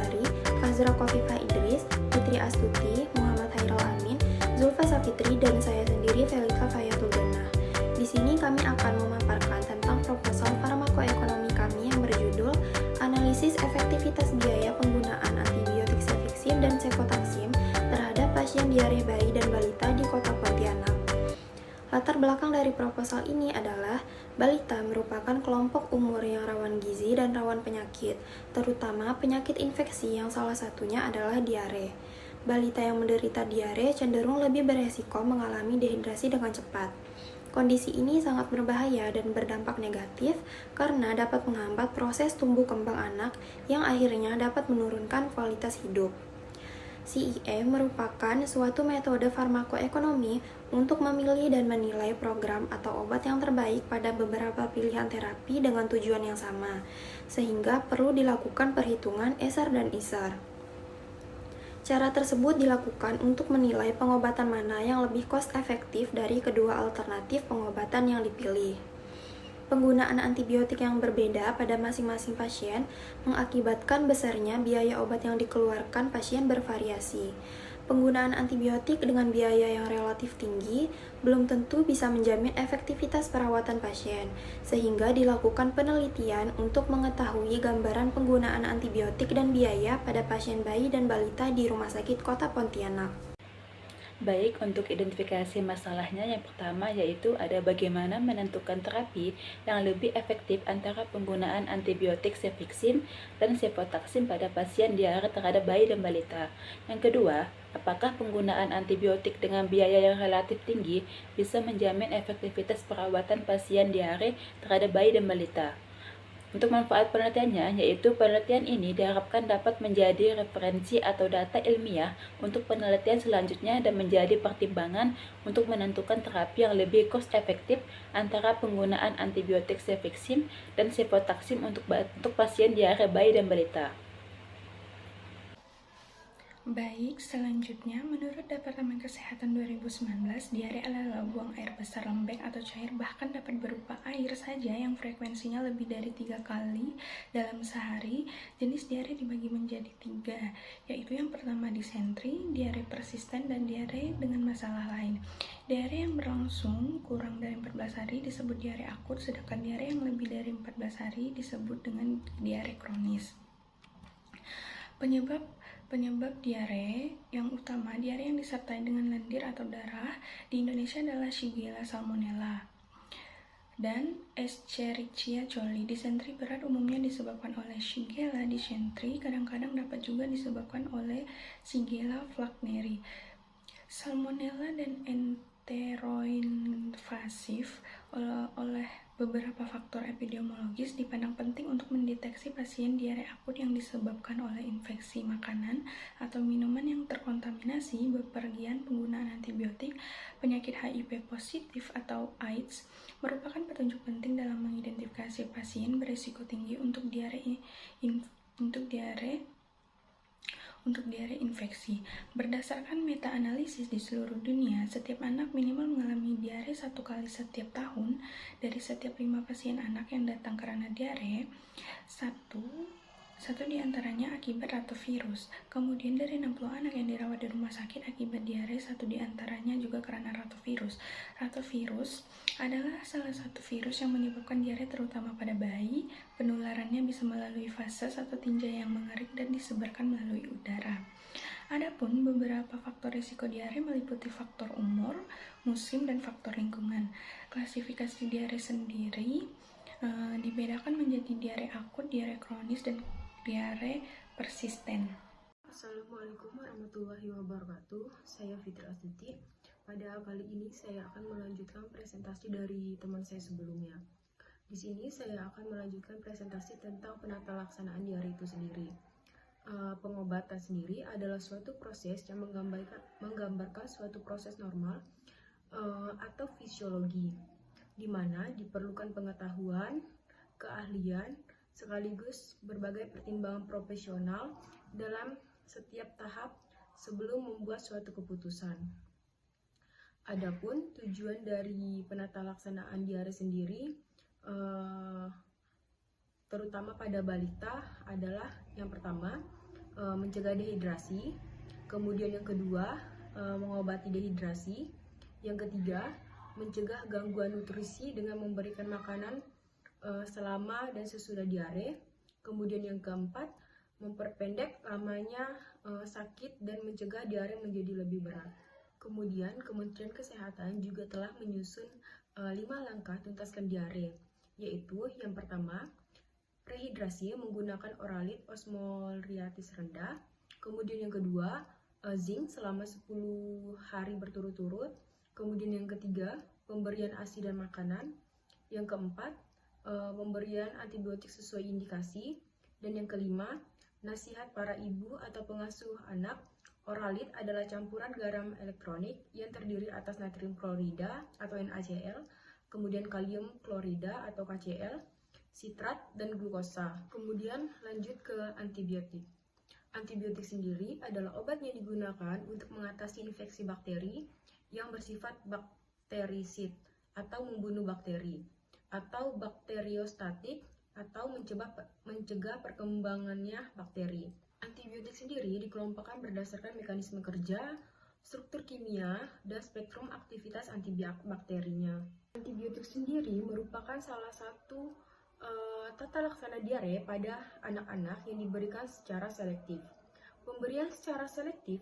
Puspasari, Fazra Kofifah Idris, Fitri Astuti, Muhammad Hairul Amin, Zulfa Safitri, dan saya sendiri Velika Fayatul Jannah. Di sini kami akan memaparkan tentang proposal farmakoekonomi kami yang berjudul Analisis Efektivitas Biaya Penggunaan Antibiotik Cefixim dan Cefotaxim terhadap pasien diare bayi dan balita di Kota Pontianak. Latar belakang dari proposal ini adalah balita merupakan kelompok umur yang rawan gizi dan rawan penyakit, terutama penyakit infeksi yang salah satunya adalah diare. Balita yang menderita diare cenderung lebih beresiko mengalami dehidrasi dengan cepat. Kondisi ini sangat berbahaya dan berdampak negatif karena dapat menghambat proses tumbuh kembang anak yang akhirnya dapat menurunkan kualitas hidup. CIE merupakan suatu metode farmakoekonomi untuk memilih dan menilai program atau obat yang terbaik pada beberapa pilihan terapi dengan tujuan yang sama, sehingga perlu dilakukan perhitungan ESAR dan ISAR. Cara tersebut dilakukan untuk menilai pengobatan mana yang lebih cost efektif dari kedua alternatif pengobatan yang dipilih. Penggunaan antibiotik yang berbeda pada masing-masing pasien mengakibatkan besarnya biaya obat yang dikeluarkan pasien bervariasi. Penggunaan antibiotik dengan biaya yang relatif tinggi belum tentu bisa menjamin efektivitas perawatan pasien, sehingga dilakukan penelitian untuk mengetahui gambaran penggunaan antibiotik dan biaya pada pasien bayi dan balita di Rumah Sakit Kota Pontianak. Baik, untuk identifikasi masalahnya yang pertama yaitu ada bagaimana menentukan terapi yang lebih efektif antara penggunaan antibiotik Cefixim dan Cefotaxim pada pasien diare terhadap bayi dan balita. Yang kedua, apakah penggunaan antibiotik dengan biaya yang relatif tinggi bisa menjamin efektivitas perawatan pasien diare terhadap bayi dan balita. Untuk manfaat penelitiannya, yaitu penelitian ini diharapkan dapat menjadi referensi atau data ilmiah untuk penelitian selanjutnya dan menjadi pertimbangan untuk menentukan terapi yang lebih cost efektif antara penggunaan antibiotik Cefixim dan Cefotaxim untuk pasien diare bayi dan balita. Baik, selanjutnya menurut Departemen Kesehatan 2019, diare adalah buang air besar lembek atau cair bahkan dapat berupa air saja yang frekuensinya lebih dari 3 kali dalam sehari. Jenis diare dibagi menjadi 3, yaitu yang pertama disentri, diare persisten, dan diare dengan masalah lain. Diare yang berlangsung kurang dari 14 hari disebut diare akut, sedangkan diare yang lebih dari 14 hari disebut dengan diare kronis. Penyebab diare yang utama, diare yang disertai dengan lendir atau darah di Indonesia adalah Shigella salmonella dan Escherichia coli. Disentri berat umumnya disebabkan oleh Shigella dysentery, kadang-kadang dapat juga disebabkan oleh Shigella flacneri. Salmonella dan enteroinvasif oleh beberapa faktor epidemiologis dipandang penting untuk mendeteksi pasien diare akut yang disebabkan oleh infeksi makanan atau minuman yang terkontaminasi, bepergian, penggunaan antibiotik, penyakit HIV positif atau AIDS merupakan petunjuk penting dalam mengidentifikasi pasien berisiko tinggi untuk diare infeksi. Berdasarkan meta-analisis di seluruh dunia, setiap anak minimal mengalami diare 1 kali setiap tahun. Dari setiap 5 pasien anak yang datang karena diare, satu di antaranya akibat rotavirus. Kemudian dari 60 anak yang dirawat di rumah sakit akibat diare, 1 di antaranya juga karena rotavirus. Rotavirus adalah salah satu virus yang menyebabkan diare terutama pada bayi. Penularannya bisa melalui fases atau tinja yang mengering dan disebarkan melalui udara. Adapun beberapa faktor risiko diare meliputi faktor umur, musim, dan faktor lingkungan. Klasifikasi diare sendiri dibedakan menjadi diare akut, diare kronis, dan diare persisten. Assalamualaikum warahmatullahi wabarakatuh. Saya Fitri Astuti. Pada kali ini saya akan melanjutkan presentasi dari teman saya sebelumnya. Di sini saya akan melanjutkan presentasi tentang penata laksanaan diare itu sendiri. Pengobatan sendiri adalah suatu proses yang menggambarkan suatu proses normal atau fisiologi, di mana diperlukan pengetahuan, keahlian, sekaligus berbagai pertimbangan profesional dalam setiap tahap sebelum membuat suatu keputusan. Adapun tujuan dari penata laksanaan diare sendiri terutama pada balita adalah yang pertama, mencegah dehidrasi. Kemudian yang kedua, mengobati dehidrasi. Yang ketiga, mencegah gangguan nutrisi dengan memberikan makanan selama dan sesudah diare. Kemudian yang keempat, memperpendek lamanya sakit dan mencegah diare menjadi lebih berat. Kemudian Kementerian Kesehatan juga telah menyusun 5 langkah tuntaskan diare, yaitu yang pertama, rehidrasi menggunakan oralit osmolitis rendah. Kemudian yang kedua, zinc selama 10 hari berturut-turut. Kemudian yang ketiga, pemberian ASI dan makanan. Yang keempat, pemberian antibiotik sesuai indikasi. Dan yang kelima, nasihat para ibu atau pengasuh anak. Oralit adalah campuran garam elektronik yang terdiri atas natrium klorida atau NaCl, kemudian kalium klorida atau KCl, sitrat, dan glukosa. Kemudian lanjut ke antibiotik. Antibiotik sendiri adalah obat yang digunakan untuk mengatasi infeksi bakteri yang bersifat bakterisid atau membunuh bakteri, atau bakteriostatik atau mencegah perkembangannya bakteri. Antibiotik sendiri dikelompokkan berdasarkan mekanisme kerja, struktur kimia, dan spektrum aktivitas antibakterinya. Antibiotik sendiri merupakan salah satu tata laksana diare pada anak-anak yang diberikan secara selektif. Pemberian secara selektif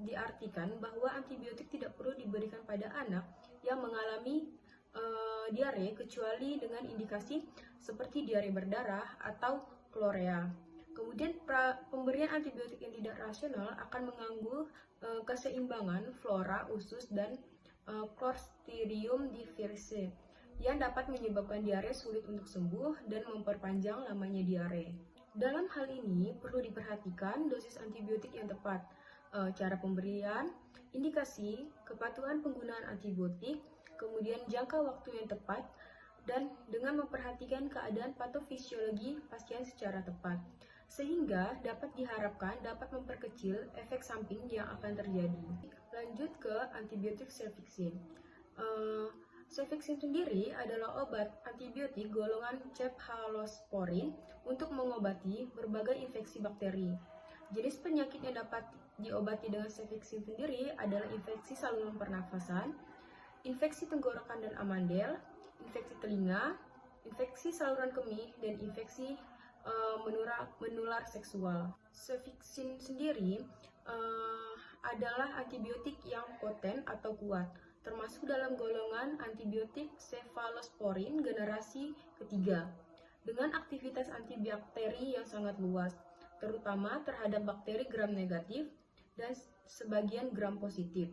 diartikan bahwa antibiotik tidak perlu diberikan pada anak yang mengalami diare kecuali dengan indikasi seperti diare berdarah atau klorea. Kemudian pemberian antibiotik yang tidak rasional akan mengganggu keseimbangan flora usus dan Clostridium difficile yang dapat menyebabkan diare sulit untuk sembuh dan memperpanjang lamanya diare. Dalam hal ini perlu diperhatikan dosis antibiotik yang tepat, cara pemberian, indikasi, kepatuhan penggunaan antibiotik, kemudian jangka waktu yang tepat, dan dengan memperhatikan keadaan patofisiologi pasien secara tepat, sehingga dapat diharapkan dapat memperkecil efek samping yang akan terjadi. Lanjut ke antibiotik cefixime. Cefixime sendiri adalah obat antibiotik golongan cephalosporin untuk mengobati berbagai infeksi bakteri. Jenis penyakit yang dapat diobati dengan cefixime sendiri adalah infeksi saluran pernafasan, infeksi tenggorokan dan amandel, infeksi telinga, infeksi saluran kemih, dan infeksi menular seksual. Cefixime sendiri adalah antibiotik yang poten atau kuat, termasuk dalam golongan antibiotik cephalosporin generasi ketiga, dengan aktivitas antibakteri yang sangat luas, terutama terhadap bakteri gram negatif dan sebagian gram positif.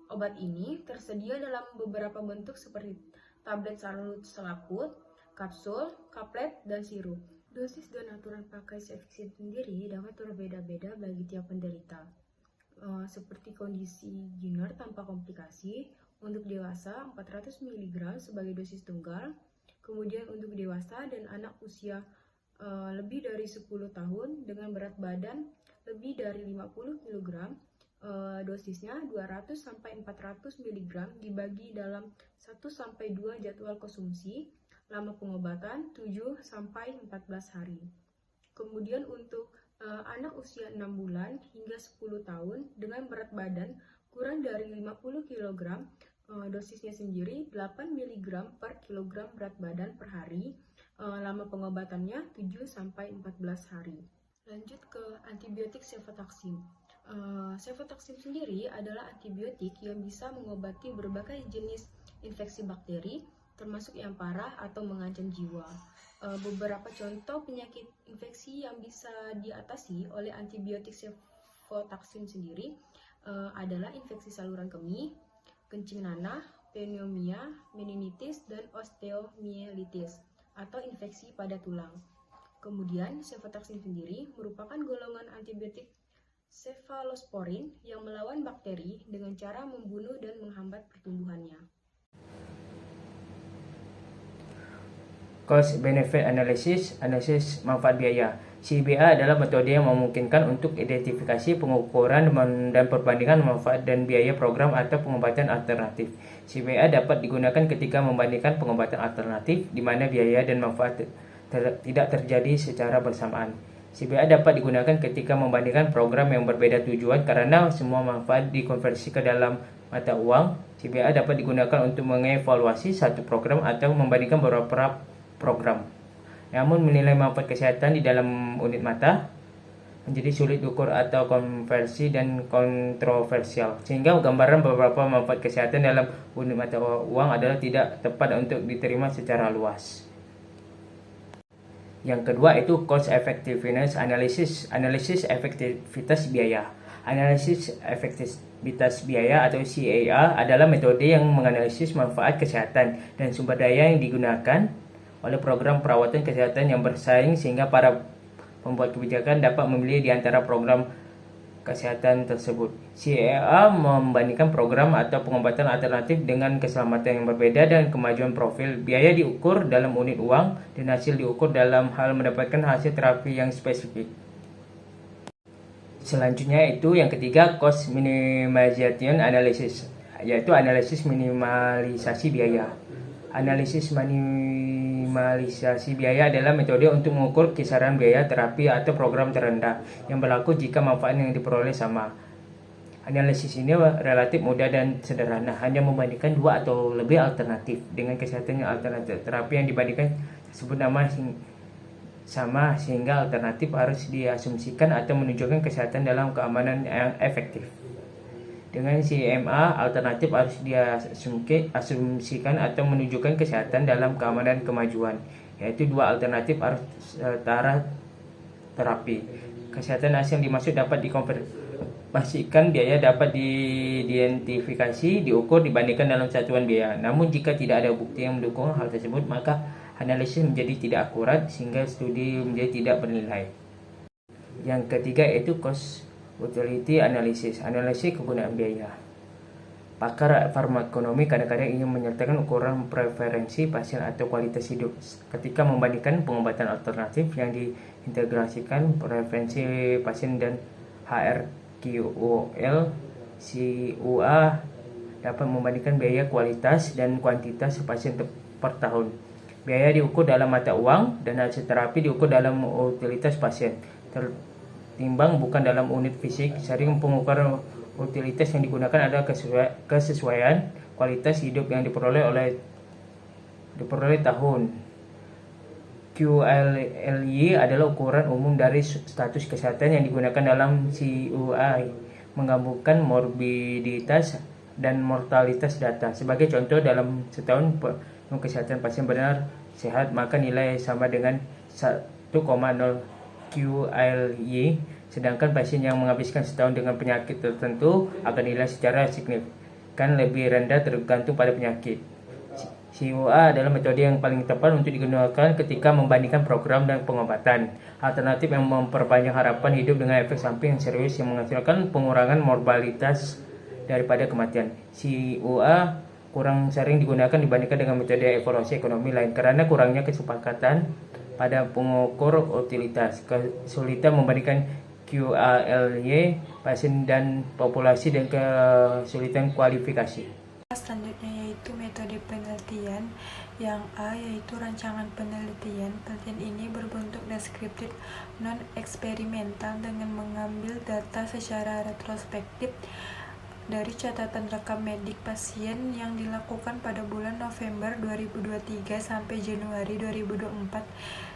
Obat ini tersedia dalam beberapa bentuk seperti tablet salut selaput, kapsul, kaplet, dan sirup. Dosis dan aturan pakai cefixime sendiri dapat berbeda-beda bagi tiap penderita. Seperti kondisi Giner tanpa komplikasi, untuk dewasa 400 mg sebagai dosis tunggal, kemudian untuk dewasa dan anak usia lebih dari 10 tahun dengan berat badan lebih dari 50 kg, dosisnya 200-400 mg dibagi dalam 1-2 jadwal konsumsi, lama pengobatan 7-14 hari. Kemudian untuk anak usia 6 bulan hingga 10 tahun dengan berat badan kurang dari 50 kg, dosisnya sendiri 8 mg per kilogram berat badan per hari, lama pengobatannya 7-14 hari. Lanjut ke antibiotik cefotaxime. Cefotaxime sendiri adalah antibiotik yang bisa mengobati berbagai jenis infeksi bakteri, termasuk yang parah atau mengancam jiwa. Beberapa contoh penyakit infeksi yang bisa diatasi oleh antibiotik cefotaxime sendiri adalah infeksi saluran kemih, kencing nanah, pneumonia, meningitis, dan osteomyelitis atau infeksi pada tulang. Kemudian cefotaxime sendiri merupakan golongan antibiotik cephalosporin yang melawan bakteri dengan cara membunuh dan menghambat pertumbuhannya. Cost Benefit Analysis, analisis manfaat biaya. CBA adalah metode yang memungkinkan untuk identifikasi, pengukuran, dan perbandingan manfaat dan biaya program atau pengobatan alternatif. CBA dapat digunakan ketika membandingkan pengobatan alternatif, di mana biaya dan manfaat tidak terjadi secara bersamaan. CBA dapat digunakan ketika membandingkan program yang berbeda tujuan karena semua manfaat dikonversi ke dalam mata uang. CBA dapat digunakan untuk mengevaluasi satu program atau membandingkan beberapa program. Namun menilai manfaat kesehatan di dalam unit mata menjadi sulit diukur atau konversi dan kontroversial, sehingga gambaran beberapa manfaat kesehatan dalam unit mata uang adalah tidak tepat untuk diterima secara luas. Yang kedua itu cost effectiveness analysis, analisis efektivitas biaya. Analisis efektivitas biaya atau CAA adalah metode yang menganalisis manfaat kesehatan dan sumber daya yang digunakan oleh program perawatan kesehatan yang bersaing sehingga para pembuat kebijakan dapat memilih di antara program kesehatan tersebut. CAA membandingkan program atau pengobatan alternatif dengan keselamatan yang berbeda dan kemajuan profil. Biaya diukur dalam unit uang dan hasil diukur dalam hal mendapatkan hasil terapi yang spesifik. Selanjutnya itu yang ketiga cost minimization analysis, yaitu analisis minimalisasi biaya. Analisis minimalisasi biaya adalah metode untuk mengukur kisaran biaya terapi atau program terendah yang berlaku jika manfaat yang diperoleh sama. Analisis ini relatif mudah dan sederhana, hanya membandingkan dua atau lebih alternatif dengan kesehatan yang alternatif. Terapi yang dibandingkan tersebut sama sehingga alternatif harus diasumsikan atau menunjukkan kesehatan dalam keamanan yang efektif. Dengan CMA, alternatif harus diasumsikan atau menunjukkan kesehatan dalam keamanan kemajuan, yaitu dua alternatif harus setara terapi. Kesehatan hasil yang dimaksud dapat dikonfirmasikan, biaya dapat diidentifikasi, diukur, dibandingkan dalam satuan biaya. Namun jika tidak ada bukti yang mendukung hal tersebut, maka analisis menjadi tidak akurat sehingga studi menjadi tidak bernilai. Yang ketiga yaitu cost utility analysis, analisis kegunaan biaya. Pakar farmakonomi kadang-kadang ingin menyertakan ukuran preferensi pasien atau kualitas hidup ketika membandingkan pengobatan alternatif yang diintegrasikan preferensi pasien dan HRQOL. CUA dapat membandingkan biaya kualitas dan kuantitas pasien per tahun. Biaya diukur dalam mata uang dan hasil terapi diukur dalam utilitas pasien. Timbang bukan dalam unit fisik. Sering pengukuran utilitas yang digunakan adalah kesesuaian kualitas hidup yang diperoleh tahun. QLY adalah ukuran umum dari status kesehatan yang digunakan dalam CUI, menggabungkan morbiditas dan mortalitas data. Sebagai contoh, dalam setahun penuh kesehatan pasien benar sehat, maka nilai sama dengan 1,0 QLY, sedangkan pasien yang menghabiskan setahun dengan penyakit tertentu akan nilai secara signifikan lebih rendah tergantung pada penyakit. CUA adalah metode yang paling tepat untuk digunakan ketika membandingkan program dan pengobatan alternatif yang memperpanjang harapan hidup dengan efek samping yang serius yang menghasilkan pengurangan mortalitas daripada kematian. CUA kurang sering digunakan dibandingkan dengan metode evaluasi ekonomi lain karena kurangnya kesepakatan pada pengukur utilitas, kesulitan membandingkan QALY pasien dan populasi, dan kesulitan kualifikasi. Selanjutnya yaitu metode penelitian. Yang A yaitu rancangan penelitian. Penelitian ini berbentuk deskriptif non-eksperimental dengan mengambil data secara retrospektif dari catatan rekam medik pasien yang dilakukan pada bulan November 2023 sampai Januari 2024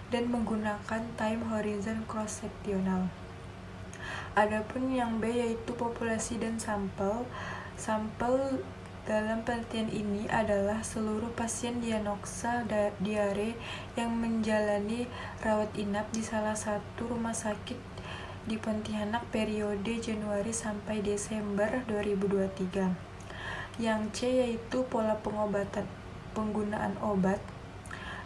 dan menggunakan time horizon cross-seksional. Adapun yang B yaitu populasi dan sampel. Sampel dalam penelitian ini adalah seluruh pasien diagnosa diare yang menjalani rawat inap di salah satu rumah sakit di Pontianak periode Januari sampai Desember 2023. Yang C yaitu pola penggunaan obat.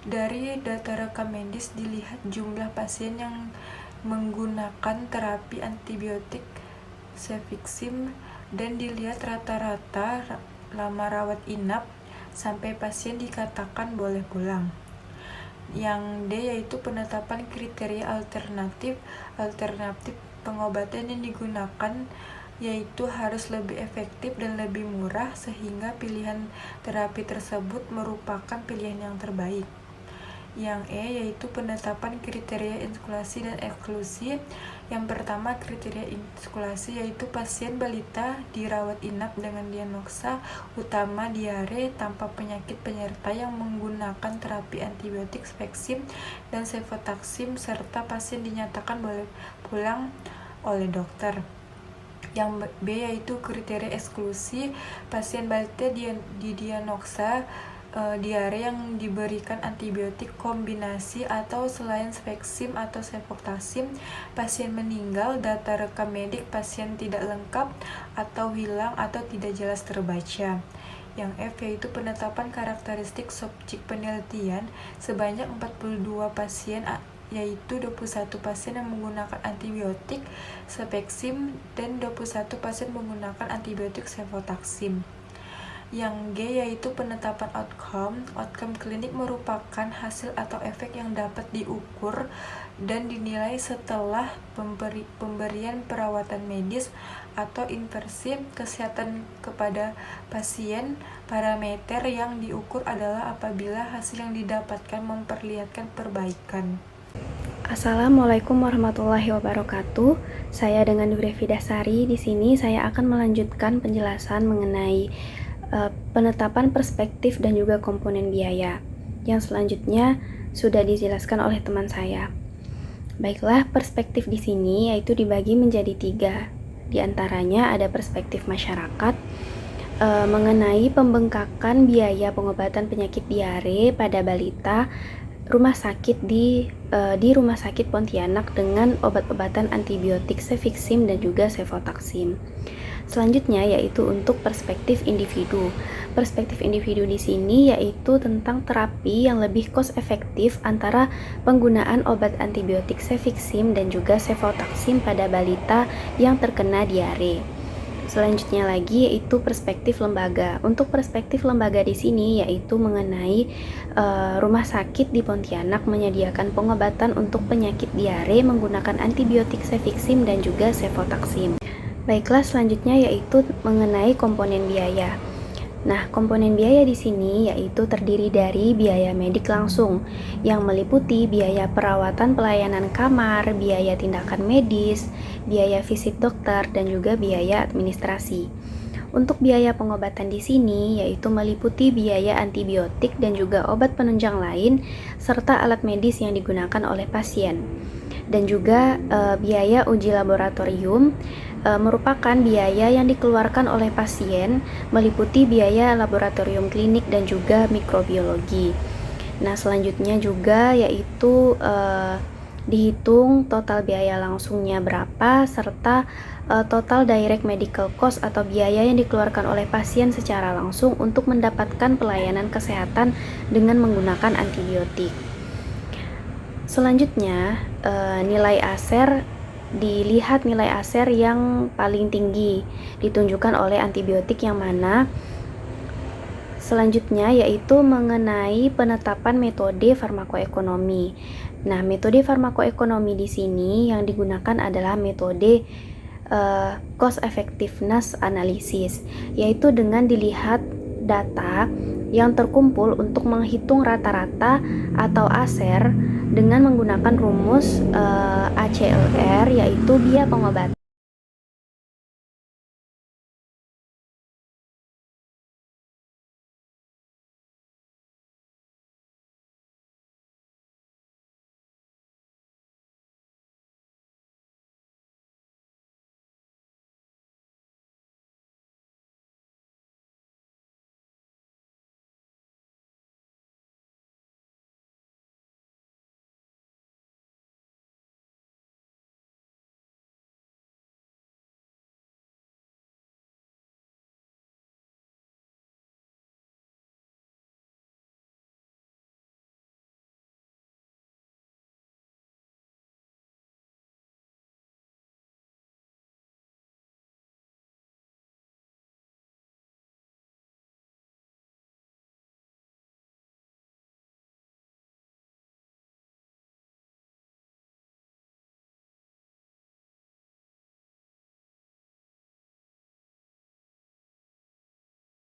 Dari data rekam medis dilihat jumlah pasien yang menggunakan terapi antibiotik Cefixime dan dilihat rata-rata lama rawat inap sampai pasien dikatakan boleh pulang. Yang D yaitu penetapan kriteria alternatif pengobatan yang digunakan, yaitu harus lebih efektif dan lebih murah sehingga pilihan terapi tersebut merupakan pilihan yang terbaik. Yang E yaitu penetapan kriteria inskulasi dan eksklusi. Yang pertama, kriteria inskulasi yaitu pasien balita dirawat inap dengan diagnosa utama diare tanpa penyakit penyerta yang menggunakan terapi antibiotik Spexim dan Cefotaxim serta pasien dinyatakan boleh pulang oleh dokter. Yang B yaitu kriteria eksklusi, pasien balita didiagnosa diare yang diberikan antibiotik kombinasi atau selain Spexim atau Cefotaxim, pasien meninggal, data rekam medik pasien tidak lengkap atau hilang atau tidak jelas terbaca. Yang F yaitu penetapan karakteristik subjek penelitian sebanyak 42 pasien yaitu 21 pasien yang menggunakan antibiotik Spexim dan 21 pasien menggunakan antibiotik Cefotaxim. Yang G yaitu penetapan outcome. Outcome klinik merupakan hasil atau efek yang dapat diukur dan dinilai setelah pemberian perawatan medis atau intervensi kesehatan kepada pasien. Parameter yang diukur adalah apabila hasil yang didapatkan memperlihatkan perbaikan. Assalamualaikum warahmatullahi wabarakatuh. Saya dengan Nurya Fidasari. Di sini saya akan melanjutkan penjelasan mengenai penetapan perspektif dan juga komponen biaya. Yang selanjutnya sudah dijelaskan oleh teman saya. Baiklah, perspektif di sini yaitu dibagi menjadi 3. Di antaranya ada perspektif masyarakat mengenai pembengkakan biaya pengobatan penyakit diare pada balita rumah sakit di Rumah Sakit Pontianak dengan obat-obatan antibiotik Cefixim dan juga Cefotaxim. Selanjutnya yaitu untuk perspektif individu. Perspektif individu di sini yaitu tentang terapi yang lebih cost efektif antara penggunaan obat antibiotik Cefixim dan juga Cefotaxim pada balita yang terkena diare. Selanjutnya lagi yaitu perspektif lembaga. Untuk perspektif lembaga di sini yaitu mengenai rumah sakit di Pontianak menyediakan pengobatan untuk penyakit diare menggunakan antibiotik Cefixim dan juga Cefotaxim. Baiklah, selanjutnya yaitu mengenai komponen biaya. Nah, komponen biaya di sini yaitu terdiri dari biaya medik langsung yang meliputi biaya perawatan pelayanan kamar, biaya tindakan medis, biaya visit dokter, dan juga biaya administrasi. Untuk biaya pengobatan di sini yaitu meliputi biaya antibiotik dan juga obat penunjang lain serta alat medis yang digunakan oleh pasien. Dan juga biaya uji laboratorium merupakan biaya yang dikeluarkan oleh pasien meliputi biaya laboratorium klinik dan juga mikrobiologi. Nah, selanjutnya juga yaitu dihitung total biaya langsungnya berapa serta total direct medical cost atau biaya yang dikeluarkan oleh pasien secara langsung untuk mendapatkan pelayanan kesehatan dengan menggunakan antibiotik. Selanjutnya nilai ASER dilihat nilai ASER yang paling tinggi ditunjukkan oleh antibiotik yang mana. Selanjutnya yaitu mengenai penetapan metode farmakoekonomi. Nah, metode farmakoekonomi di sini yang digunakan adalah metode cost effectiveness analysis, yaitu dengan dilihat data yang terkumpul untuk menghitung rata-rata atau ASER dengan menggunakan rumus ACLR yaitu biaya pengobatan